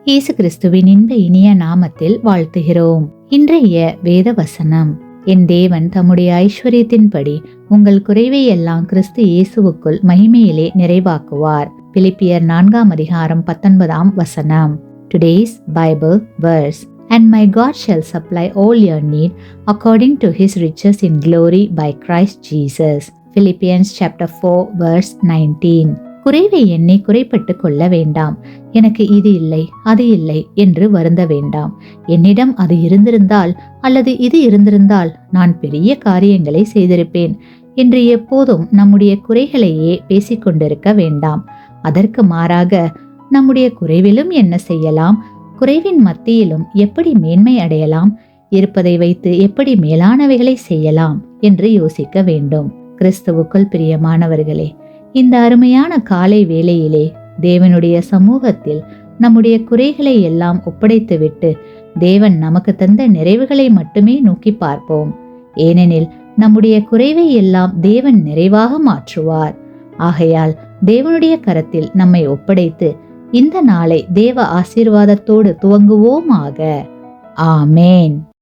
இயேசு கிறிஸ்துவின் இன்ப இனிய நாமத்தில் வாழ்த்துகிறோம். இன்றைய வேத வசனம், என் தேவன் தம்முடைய ஐஸ்வர்யத்தின்படி உங்கள் குறைவை எல்லாம் கிறிஸ்து இயேசுவுக்குள் மகிமையிலே நிறைவாக்குவார். பிலிப்பியர் 4:19. Today's Bible verse, and my God shall supply all your need according to his riches in glory by Christ Jesus. Philippians chapter 4 verse 19. குறைவை எண்ணி குறைப்பட்டு கொள்ள வேண்டாம். எனக்கு இது இல்லை அது இல்லை என்று வருந்த வேண்டாம். என்னிடம் அது இருந்திருந்தால் அல்லது இது இருந்திருந்தால் நான் பெரிய காரியங்களை செய்திருப்பேன் என்று எப்போதும் நம்முடைய குறைகளையே பேசிக்கொண்டிருக்க வேண்டாம். அதற்கு மாறாக நம்முடைய குறைவிலும் என்ன செய்யலாம், குறைவின் மத்தியிலும் எப்படி மேன்மை அடையலாம், இருப்பதை வைத்து எப்படி மேலானவைகளை செய்யலாம் என்று யோசிக்க வேண்டும். கிறிஸ்துவுக்குள் பிரியமானவர்களே, இந்த அருமையான காலை வேளையிலே தேவனுடைய சமூகத்தில் நம்முடைய குறைகளை எல்லாம் ஒப்படைத்துவிட்டு தேவன் நமக்கு தந்த நிறைவுகளை மட்டுமே நோக்கி பார்ப்போம். ஏனெனில் நம்முடைய குறைவை எல்லாம் தேவன் நிறைவாக மாற்றுவார். ஆகையால் தேவனுடைய கரத்தில் நம்மை ஒப்படைத்து இந்த நாளை தேவ ஆசீர்வாதத்தோடு துவங்குவோமாக. ஆமேன்.